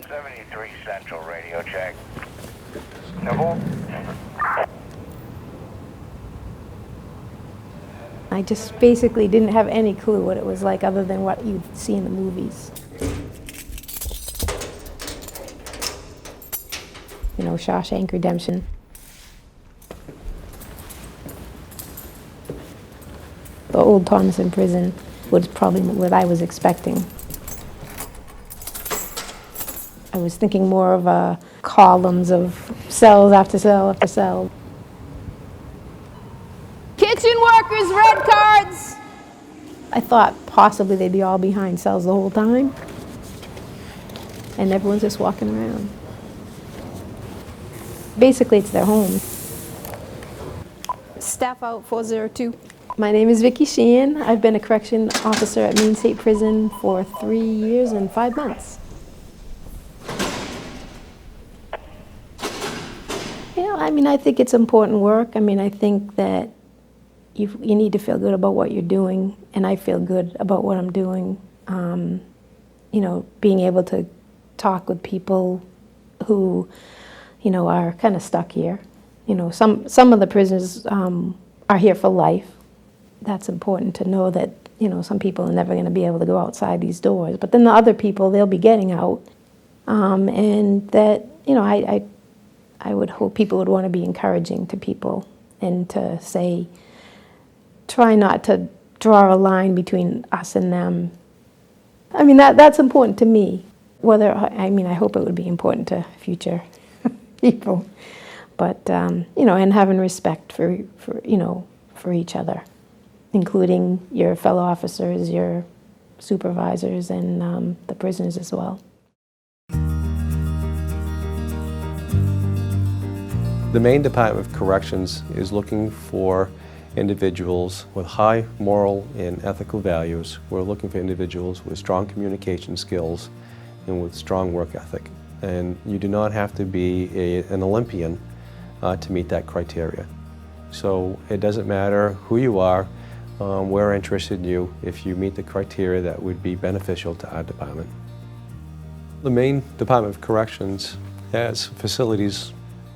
73 Central radio check. Nibble. I just basically didn't have any clue what it was like other than what you'd see in the movies. You know, Shawshank Redemption. The old Thomason prison was probably what I was expecting. I was thinking more of columns of cells after cell after cell. Kitchen workers, red cards! I thought possibly they'd be all behind cells the whole time. And everyone's just walking around. Basically, it's their home. Staff out 402. My name is Vicki Sheehan. I've been a correction officer at Maine State Prison for 3 years and 5 months. You know, I mean, I think it's important work. I mean, I think that you need to feel good about what you're doing, and I feel good about what I'm doing. You know, being able to talk with people who, you know, are kind of stuck here. You know, some of the prisoners are here for life. That's important to know that, you know, some people are never going to be able to go outside these doors. But then the other people, they'll be getting out. And that, you know, I would hope people would want to be encouraging to people and to say, try not to draw a line between us and them. I mean, that's important to me. I mean, I hope it would be important to future people. But, you know, and having respect for, you know, for each other, including your fellow officers, your supervisors, and the prisoners as well. The Maine Department of Corrections is looking for individuals with high moral and ethical values. We're looking for individuals with strong communication skills and with strong work ethic. And you do not have to be an Olympian to meet that criteria. So it doesn't matter who you are, we're interested in you if you meet the criteria that would be beneficial to our department. The Maine Department of Corrections has facilities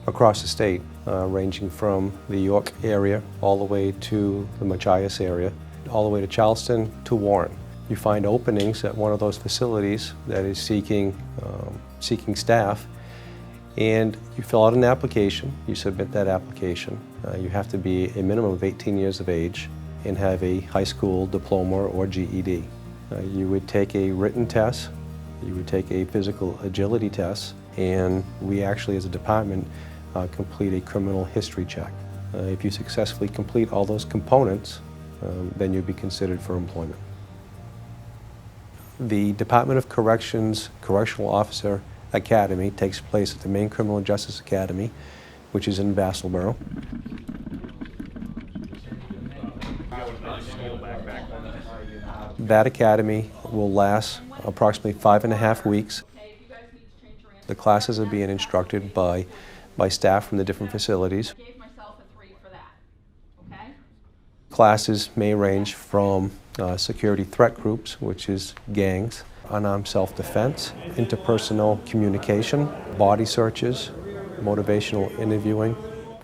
across the state, ranging from the York area all the way to the Machias area, all the way to Charleston to Warren. You find openings at one of those facilities that is seeking staff, and you fill out an application, you submit that application. You have to be a minimum of 18 years of age and have a high school diploma or GED. You would take a written test, you would take a physical agility test, and we actually as a department complete a criminal history check. If you successfully complete all those components, then you'd be considered for employment. The Department of Corrections Correctional Officer Academy takes place at the Maine Criminal Justice Academy, which is in Vassalboro. That academy will last approximately 5.5 weeks. The classes are being instructed by staff from the different facilities. Classes may range from security threat groups, which is gangs, unarmed self-defense, interpersonal communication, body searches, motivational interviewing,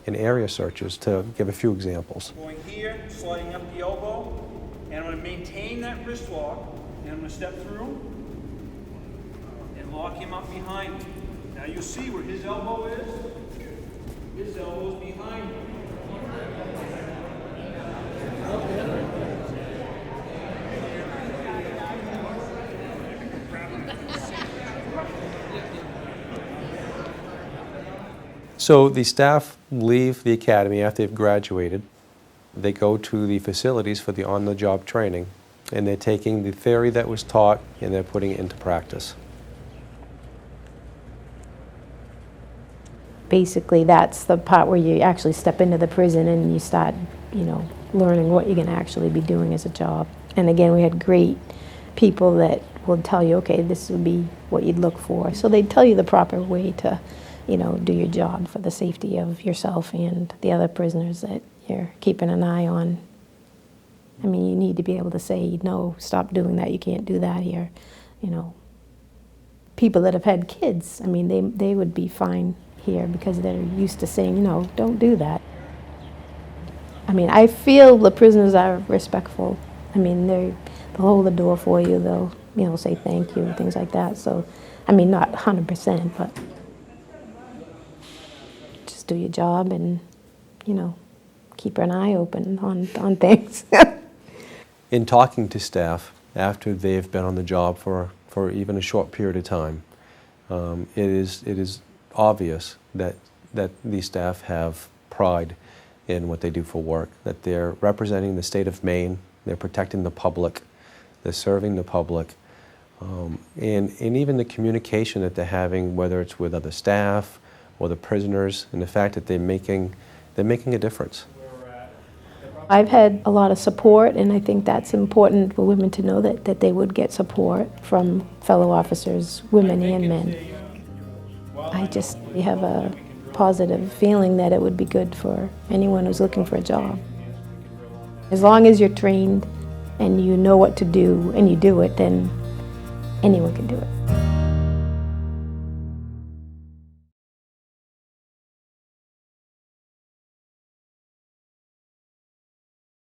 and area searches, to give a few examples. Going here, sliding up the elbow, and I'm going to maintain that wrist lock, and I'm going to step through and lock him up behind me. Now you see where his elbow is? His elbow is behind me. So the staff leave the academy after they've graduated. They go to the facilities for the on-the-job training, and they're taking the theory that was taught and they're putting it into practice. Basically, that's the part where you actually step into the prison and you start, you know, learning what you're going to actually be doing as a job. And again, we had great people that would tell you, okay, this would be what you'd look for. So they'd tell you the proper way to, you know, do your job for the safety of yourself and the other prisoners that you're keeping an eye on. I mean, you need to be able to say, no, stop doing that, you can't do that here, you know. people that have had kids, I mean, they would be fine here because they're used to saying, you know, don't do that. I mean, I feel the prisoners are respectful. I mean, they'll hold the door for you, they'll, you know, say thank you and things like that. So, I mean, not 100%, but just do your job and, you know, keep an eye open on things. In talking to staff after they've been on the job for even a short period of time, it is obvious that these staff have pride in what they do for work, that they're representing the state of Maine, they're protecting the public, they're serving the public, and even the communication that they're having, whether it's with other staff or the prisoners, and the fact that they're making a difference. I've had a lot of support, and I think that's important for women to know that they would get support from fellow officers, women and men. I just have a positive feeling that it would be good for anyone who's looking for a job. As long as you're trained and you know what to do and you do it, then anyone can do it.